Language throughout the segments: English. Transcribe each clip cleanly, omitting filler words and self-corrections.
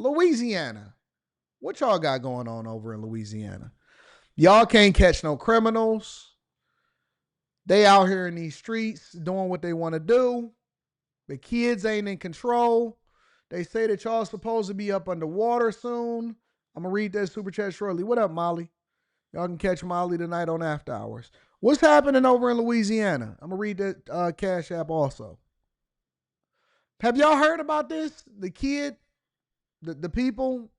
Louisiana. What y'all got going on over in Louisiana? Y'all can't catch no criminals. They out here in these streets doing what they want to do. The kids ain't in control. They say that y'all supposed to be up underwater soon. I'm going to read that super chat shortly. What up, Molly? Y'all can catch Molly tonight on After Hours. What's happening over in Louisiana? I'm going to read that Cash App also. Have y'all heard about this? The kid, the people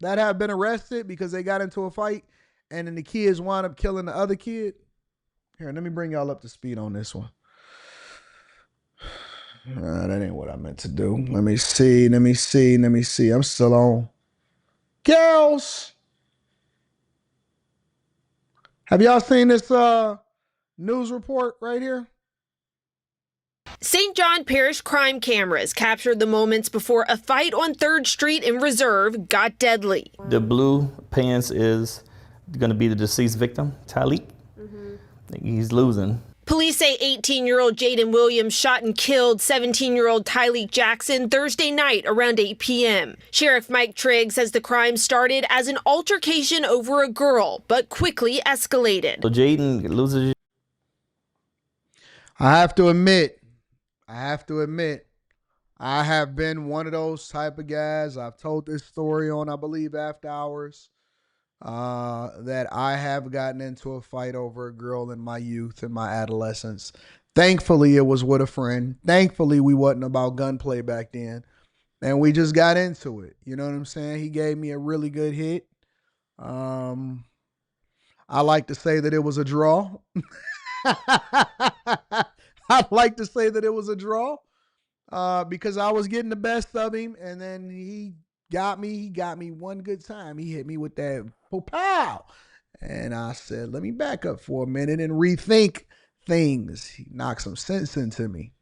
that have been arrested because they got into a fight and then the kids wound up killing the other kid. Here, let me bring y'all up to speed on this one. That ain't what I meant to do. Let me see. I'm still on. Girls, have y'all seen this news report right here? St. John Parish crime cameras captured the moments before a fight on 3rd Street in Reserve got deadly. The blue pants is going to be the deceased victim, Talik. He's losing. Police say 18-year-old Jaden Williams shot and killed 17-year-old Tyleek Jackson Thursday night around 8 p.m. Sheriff Mike Trigg says the crime started as an altercation over a girl, but quickly escalated. So Jaden loses. I have to admit, I have been one of those type of guys. I've told this story on, I believe, After Hours. That I have gotten into a fight over a girl in my youth and my adolescence. Thankfully, it was with a friend. Thankfully, we wasn't about gunplay back then. And we just got into it. You know what I'm saying? He gave me a really good hit. I like to say that it was a draw. I'd like to say that it was a draw because I was getting the best of him. And then he got me one good time. He hit me with that pow. And I said, let me back up for a minute and rethink things. He knocked some sense into me.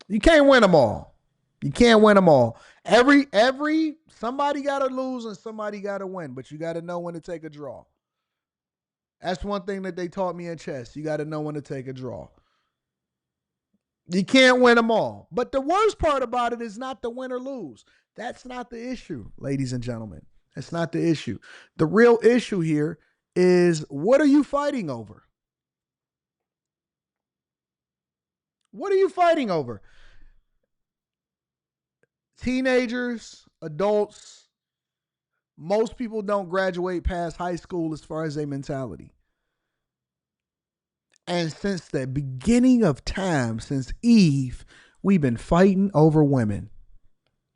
You can't win them all. Every somebody got to lose and somebody got to win, but you got to know when to take a draw. That's one thing that they taught me in chess. You got to know when to take a draw. You can't win them all. But the worst part about it is not to win or lose. That's not the issue, ladies and gentlemen. That's not the issue. The real issue here is, what are you fighting over? What are you fighting over? Teenagers, adults, most people don't graduate past high school as far as their mentality. And since the beginning of time, since Eve, we've been fighting over women.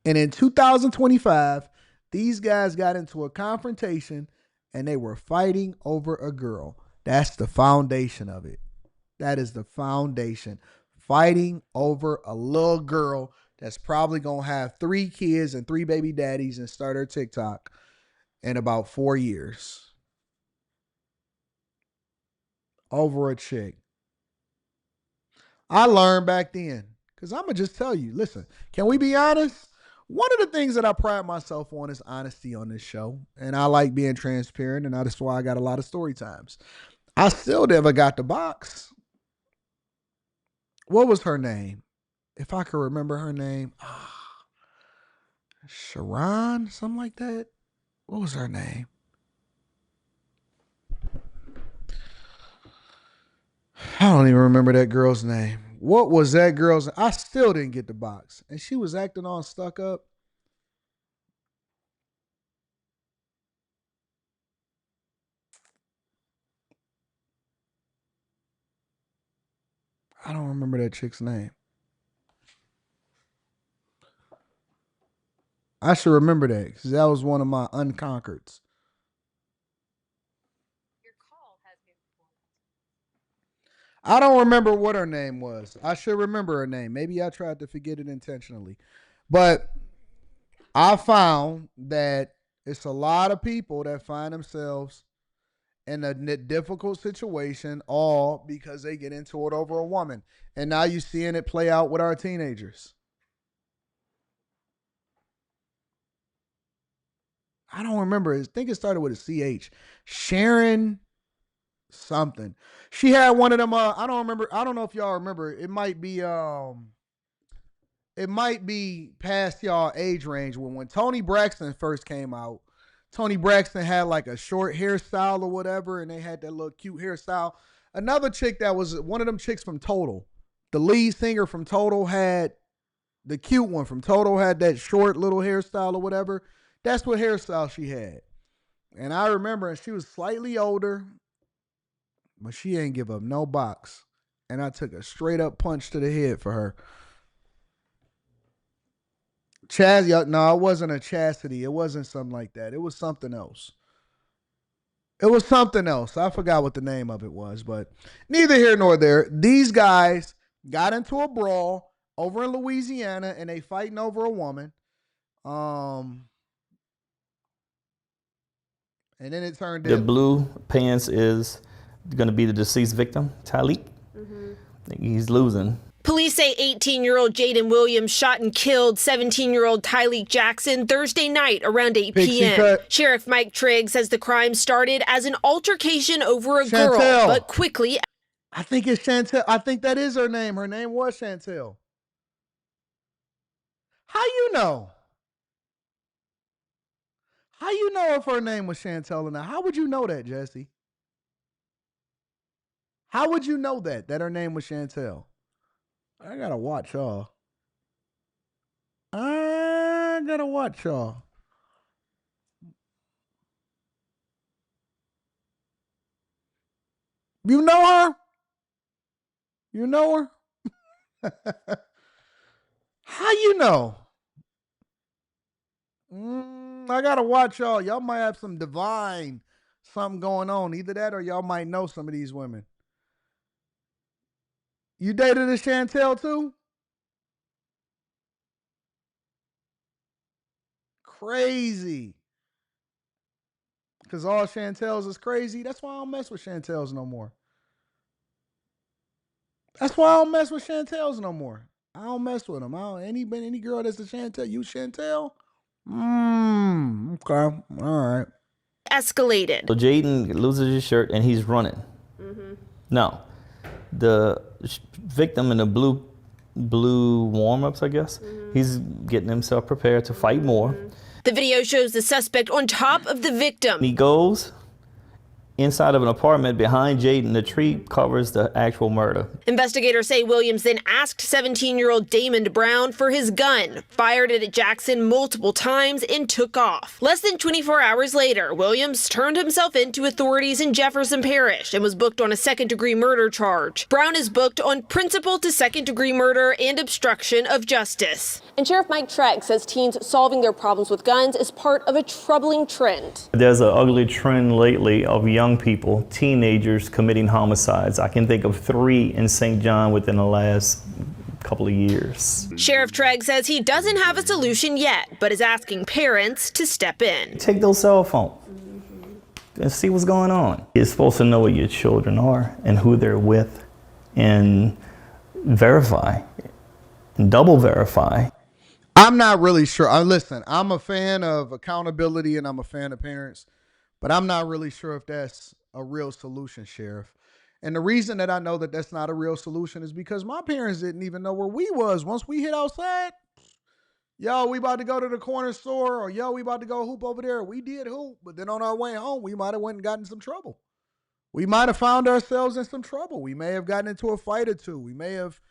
And in 2025, these guys got into a confrontation and they were fighting over a girl. That's the foundation of it. That is the foundation. Fighting over a little girl that's probably going to have 3 kids and 3 baby daddies and start her TikTok in about 4 years. Over a chick. I learned back then, because I'm going to just tell you, listen, can we be honest? One of the things that I pride myself on is honesty on this show. And I like being transparent, and that's why I got a lot of story times. I still never got the box. What was her name? If I could remember her name. Sharon, something like that. What was her name? I don't even remember that girl's name. What was that girl's name? I still didn't get the box. And she was acting all stuck up. I don't remember that chick's name. I should remember that because that was one of my unconquereds. I don't remember what her name was. I should remember her name. Maybe I tried to forget it intentionally. But I found that it's a lot of people that find themselves in a difficult situation, all because they get into it over a woman. And now you're seeing it play out with our teenagers. I don't remember. I think it started with a CH. Sharon something. She had one of them. I don't remember. I don't know if y'all remember. It might be it might be past y'all age range. When Tony Braxton first came out, Tony Braxton had like a short hairstyle or whatever, and they had that little cute hairstyle. Another chick that was one of them chicks from Total, the lead singer from Total, had the cute one from Total, had that short little hairstyle or whatever. That's what hairstyle she had. And I remember she was slightly older, but she ain't give up no box. And I took a straight up punch to the head for her. No, it wasn't a chastity. It wasn't something like that. It was something else. I forgot what the name of it was, but neither here nor there. These guys got into a brawl over in Louisiana, and they fighting over a woman. And then it turned The into blue pants is going to be the deceased victim, Tyleek. He's losing. Police say 18-year-old Jaden Williams shot and killed 17-year-old Tyleek Jackson Thursday night around 8 p.m. Sheriff Mike Trigg says the crime started as an altercation over a girl, but quickly... I think it's Chantel. I think that is her name. Her name was Chantel. How you know? How you know if her name was Chantel or not? How would you know that, Jesse? How would you know that her name was Chantel? I gotta watch y'all. You know her? You know her? How you know? I gotta watch y'all. Y'all might have some divine something going on. Either that or y'all might know some of these women. You dated a Chantel too? Crazy. Because all Chantels is crazy. That's why I don't mess with Chantels no more. I don't mess with them. Any girl that's a Chantel, you Chantel? Okay. All right. Escalated. So Jaden loses his shirt and he's running. Now, the victim in the blue warm-ups, I guess, he's getting himself prepared to fight more. The video shows the suspect on top of the victim. He goes inside of an apartment behind Jaden. The tree covers the actual murder. Investigators say Williams then asked 17-year-old Damon Brown for his gun, fired it at Jackson multiple times, and took off. Less than 24 hours later, Williams turned himself in to authorities in Jefferson Parish and was booked on a second-degree murder charge. Brown is booked on principal to second-degree murder and obstruction of justice. And Sheriff Mike Trigg says teens solving their problems with guns is part of a troubling trend. There's an ugly trend lately of young people, teenagers, committing homicides. I can think of 3 in St. John within the last couple of years. Sheriff Trigg says he doesn't have a solution yet, but is asking parents to step in. Take those cell phones and see what's going on. You're supposed to know what your children are and who they're with and verify, and double verify. I'm not really sure. Listen, I'm a fan of accountability and I'm a fan of parents, but I'm not really sure if that's a real solution, Sheriff. And the reason that I know that that's not a real solution is because my parents didn't even know where we was. Once we hit outside, yo, we about to go to the corner store, or yo, we about to go hoop over there. We did hoop, but then on our way home, we might have went and gotten in some trouble. We might have found ourselves in some trouble. We may have gotten into a fight or two. We may have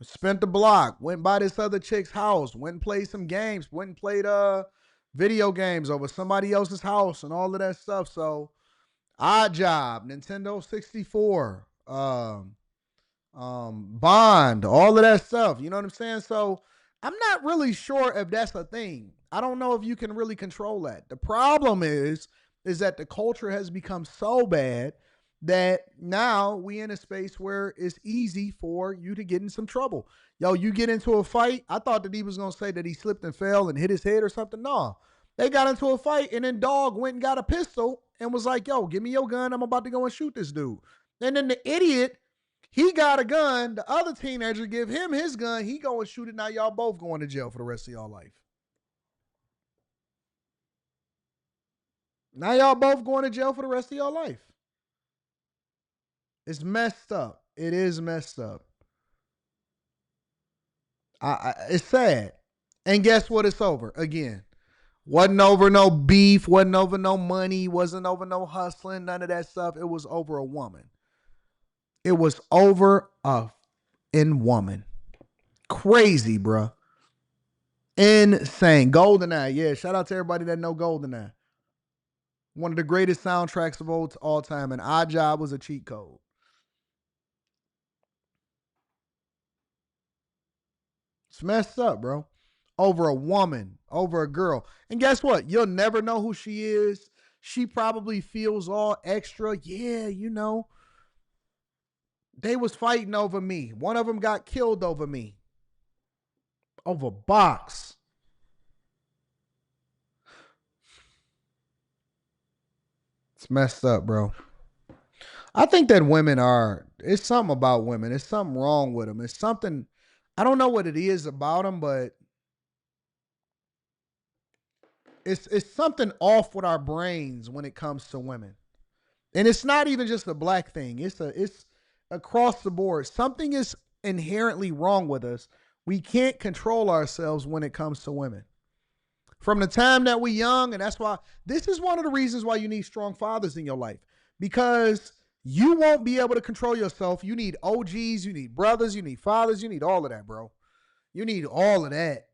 spent the block, went by this other chick's house, went and played some games, went and played video games over somebody else's house and all of that stuff. So, Odd Job, Nintendo 64, Bond, all of that stuff. You know what I'm saying? So, I'm not really sure if that's a thing. I don't know if you can really control that. The problem is that the culture has become so bad that now we in a space where it's easy for you to get in some trouble. Yo, you get into a fight. I thought that he was going to say that he slipped and fell and hit his head or something. No, they got into a fight and then dog went and got a pistol and was like, yo, give me your gun. I'm about to go and shoot this dude. And then the idiot, he got a gun. The other teenager give him his gun. He go and shoot it. Now y'all both going to jail for the rest of y'all life. Now y'all both going to jail for the rest of your life. It's messed up. It is messed up. It's sad. And guess what? It's over again. Wasn't over no beef. Wasn't over no money. Wasn't over no hustling. None of that stuff. It was over a woman. It was over a woman. Crazy, bro. Insane. GoldenEye. Yeah, shout out to everybody that know GoldenEye. One of the greatest soundtracks of all time. And Our Job was a cheat code. It's messed up, bro. Over a woman, over a girl. And guess what? You'll never know who she is. She probably feels all extra. Yeah, you know. They was fighting over me. One of them got killed over me. Over box. It's messed up, bro. I think that it's something about women. It's something wrong with them. It's something, I don't know what it is about them, but it's something off with our brains when it comes to women. And it's not even just a black thing. It's across the board. Something is inherently wrong with us. We can't control ourselves when it comes to women. From the time that we're young, and that's why this is one of the reasons why you need strong fathers in your life, because you won't be able to control yourself. You need OGs, you need brothers, you need fathers, you need all of that, bro. You need all of that.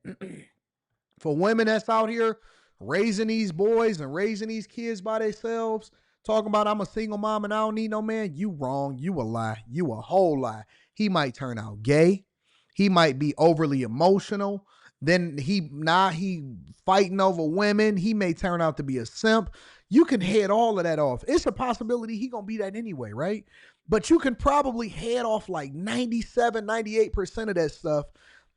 For women that's out here raising these boys and raising these kids by themselves, talking about I'm a single mom and I don't need no man, you wrong. You a lie. You a whole lie. He might turn out gay. He might be overly emotional. Then he fighting over women. He may turn out to be a simp. You can head all of that off. It's a possibility he gonna be that anyway, right? But you can probably head off like 97, 98% of that stuff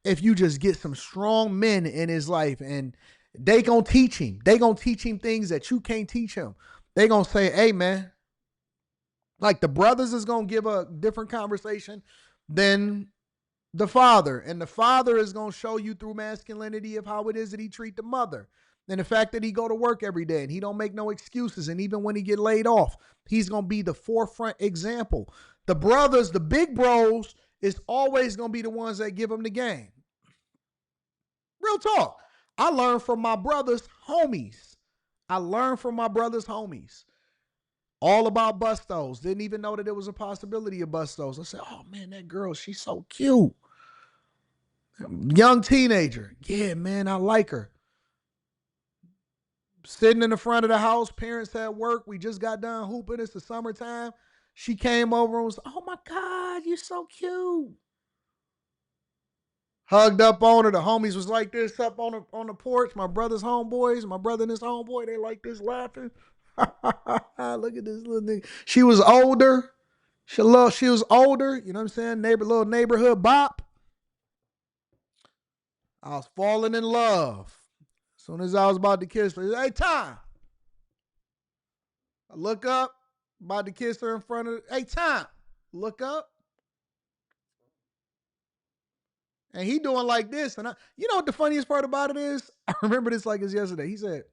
if you just get some strong men in his life, and they gonna teach him. They gonna teach him things that you can't teach him. They gonna say, hey, man, like the brothers is gonna give a different conversation than the father. And the father is going to show you through masculinity of how it is that he treat the mother. And the fact that he go to work every day and he don't make no excuses. And even when he get laid off, he's going to be the forefront example. The brothers, the big bros, is always going to be the ones that give him the game. Real talk. I learned from my brother's homies. All about bustos. Didn't even know that there was a possibility of bustos. I said, oh man, that girl, she's so cute. Young teenager. Yeah, man, I like her. Sitting in the front of the house, parents at work. We just got done hooping. It's the summertime. She came over and was, oh my God, you're so cute. Hugged up on her. The homies was like this up on the porch. My brother's homeboys, my brother and his homeboy, they like this laughing. Look at this little nigga. She was older. She was older. You know what I'm saying? Little neighborhood bop. I was falling in love. As soon as I was about to kiss her, hey, time. I look up, about to kiss her in front of her. Hey, time. Look up. And he doing like this. And you know what the funniest part about it is? I remember this like it's yesterday. He said,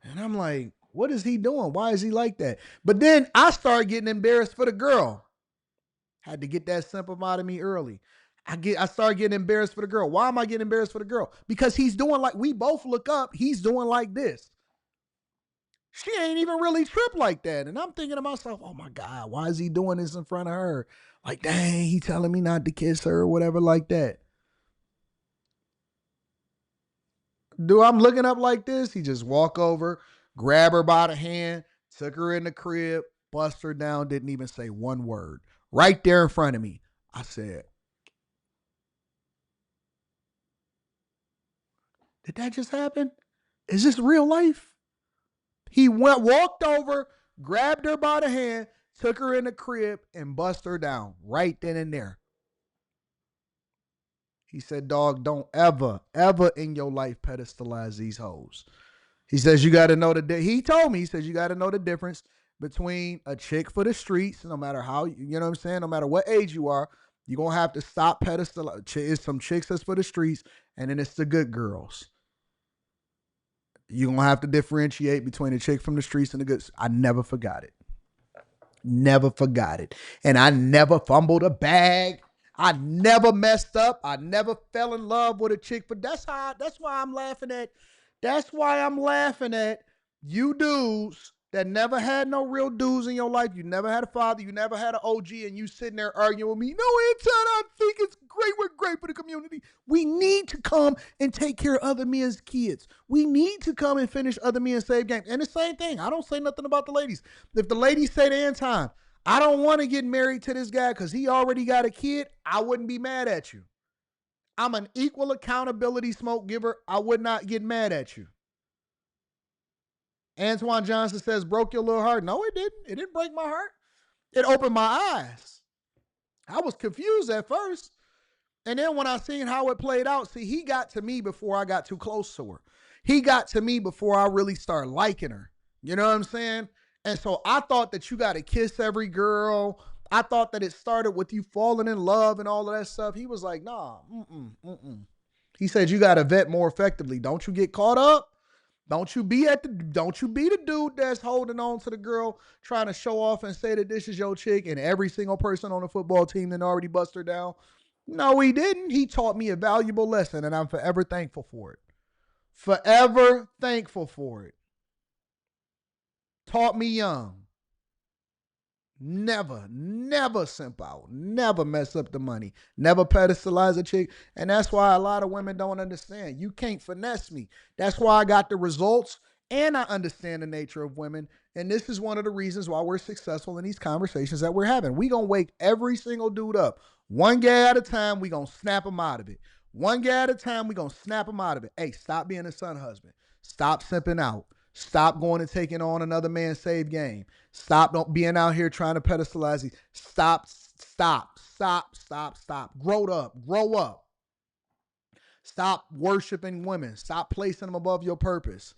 and I'm like, what is he doing? Why is he like that? But then I started getting embarrassed for the girl. Had to get that simp out of me early. I started getting embarrassed for the girl. Why am I getting embarrassed for the girl? Because he's doing like, we both look up, he's doing like this. She ain't even really tripped like that. And I'm thinking to myself, oh my God, why is he doing this in front of her? Like, dang, he telling me not to kiss her or whatever like that. Dude, I'm looking up like this. He just walk over, grab her by the hand, took her in the crib, bust her down, didn't even say one word. Right there in front of me. I said, did that just happen? Is this real life? He walked over, grabbed her by the hand, took her in the crib, and bust her down right then and there. He said, dog, don't ever in your life pedestalize these hoes. He says, you got to know he told me, he says, you got to know the difference between a chick for the streets, no matter how, you know what I'm saying? No matter what age you are, you're going to have to stop pedestalizing. It's some chicks that's for the streets, and then it's the good girls. You're going to have to differentiate between the chick from the streets and the good. I never forgot it. Never forgot it. And I never fumbled a bag. I never messed up. I never fell in love with a chick, but that's why I'm laughing at. That's why I'm laughing at you dudes that never had no real dudes in your life. You never had a father. You never had an OG, and you sitting there arguing with me. No, Anton, I think it's great. We're great for the community. We need to come and take care of other men's kids. We need to come and finish other men's save games. And the same thing. I don't say nothing about the ladies. If the ladies say to Anton, I don't want to get married to this guy because he already got a kid, I wouldn't be mad at you. I'm an equal accountability smoke giver. I would not get mad at you. Antoine Johnson says, broke your little heart. No, it didn't. It didn't break my heart. It opened my eyes. I was confused at first. And then when I seen how it played out, see, he got to me before I got too close to her. He got to me before I really started liking her. You know what I'm saying? And so I thought that you got to kiss every girl. I thought that it started with you falling in love and all of that stuff. He was like, nah, He said, you got to vet more effectively. Don't you get caught up. Don't you be the dude that's holding on to the girl, trying to show off and say that this is your chick and every single person on the football team that already bust her down. No, he didn't. He taught me a valuable lesson, and I'm forever thankful for it. Forever thankful for it. Taught me young. Never simp out. Never mess up the money. Never pedestalize a chick. And that's why a lot of women don't understand. You can't finesse me. That's why I got the results and I understand the nature of women. And this is one of the reasons why we're successful in these conversations that we're having. We gonna wake every single dude up. One guy at a time, we gonna snap him out of it. One guy at a time, we gonna snap him out of it. Hey, stop being a son husband. Stop simping out. Stop going and taking on another man's save game. Stop being out here trying to pedestalize you. Stop. Grow up. Stop worshiping women. Stop placing them above your purpose.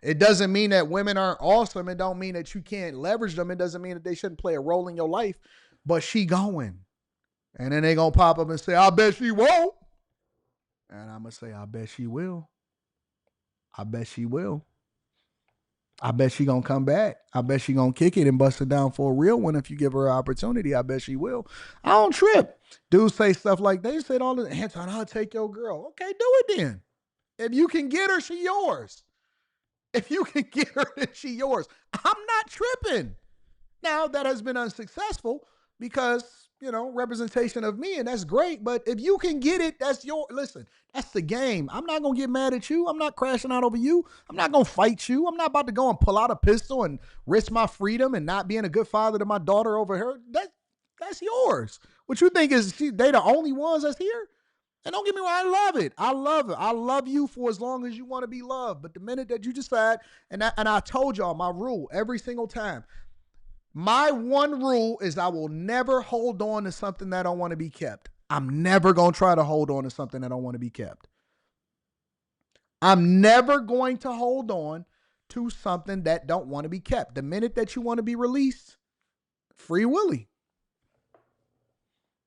It doesn't mean that women aren't awesome. It don't mean that you can't leverage them. It doesn't mean that they shouldn't play a role in your life. But she going. And then they gonna pop up and say, I bet she won't. And I'm gonna say, I bet she will. I bet she will. I bet she gonna come back. I bet she gonna kick it and bust it down for a real one if you give her an opportunity. I bet she will. I don't trip. Dudes say stuff like they said all the Anton, I'll take your girl. Okay, do it then. If you can get her, she yours. If you can get her, then she yours. I'm not tripping. Now that has been unsuccessful because, representation of me, and that's great. But if you can get it, listen, that's the game. I'm not going to get mad at you. I'm not crashing out over you. I'm not going to fight you. I'm not about to go and pull out a pistol and risk my freedom and not being a good father to my daughter over her. That's yours. What you think is they the only ones that's here? And don't get me wrong, I love it. I love it. I love you for as long as you want to be loved. But the minute that you decide, and I told y'all my rule every single time, my one rule is I will never hold on to something that don't want to be kept. I'm never going to try to hold on to something that don't want to be kept. I'm never going to hold on to something that don't want to be kept. The minute that you want to be released, free willy.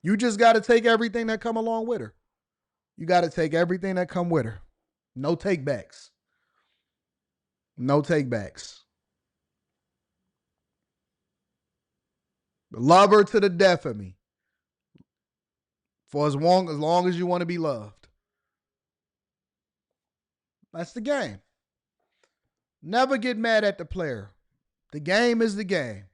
You just got to take everything that come along with her. You got to take everything that come with her. No takebacks. No takebacks. Love her to the death of me. For as long as you want to be loved. That's the game. Never get mad at the player. The game is the game.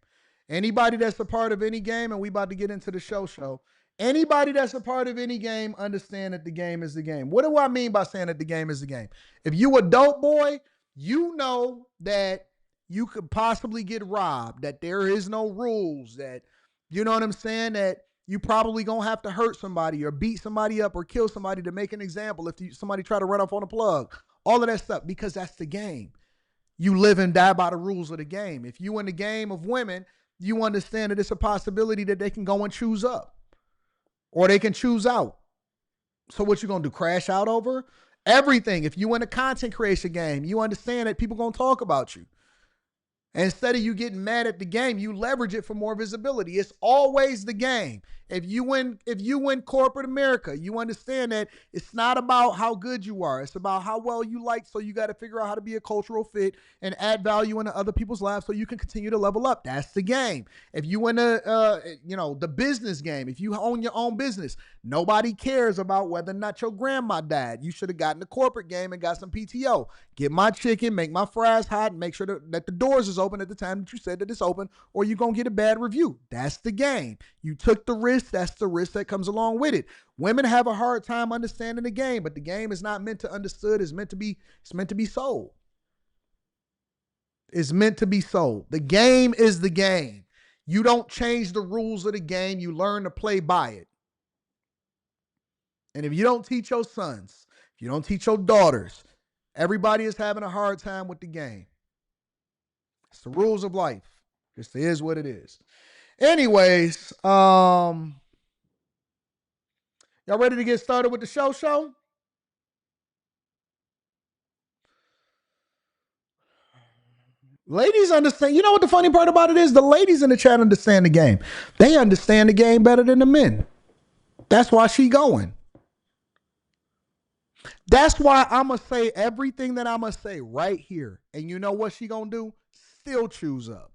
Anybody that's a part of any game, and we about to get into the show. Anybody that's a part of any game, understand that the game is the game. What do I mean by saying that the game is the game? If you a dope boy, you know that you could possibly get robbed, that there is no rules, that, you know what I'm saying, that you probably gonna have to hurt somebody or beat somebody up or kill somebody to make an example if somebody try to run off on a plug. All of that stuff, because that's the game. You live and die by the rules of the game. If you in the game of women, you understand that it's a possibility that they can go and choose up or they can choose out. So what you gonna do, crash out over? Everything. If you in a content creation game, you understand that people gonna talk about you. Instead of you getting mad at the game, you leverage it for more visibility. It's always the game. If you win corporate America, you understand that it's not about how good you are. It's about how well you like. So you got to figure out how to be a cultural fit and add value into other people's lives so you can continue to level up. That's the game. If you win the business game, if you own your own business, nobody cares about whether or not your grandma died. You should have gotten the corporate game and got some PTO. Get my chicken, make my fries hot, and make sure that the doors is open at the time that you said that it's open, or you're going to get a bad review. That's the game. You took the risk. That's the risk that comes along with it. Women have a hard time understanding the game, but the game is not meant to understood. It's meant to be sold. It's meant to be sold. The game is the game. You don't change the rules of the game. You learn to play by it. And if you don't teach your sons, if you don't teach your daughters, everybody is having a hard time with the game. It's the rules of life. Just is what it is. Anyways, y'all ready to get started with the show? Ladies understand. You know what the funny part about it is? The ladies in the chat understand the game. They understand the game better than the men. That's why she going. That's why I'm going to say everything that I'm going to say right here. And you know what she going to do? Still choose up.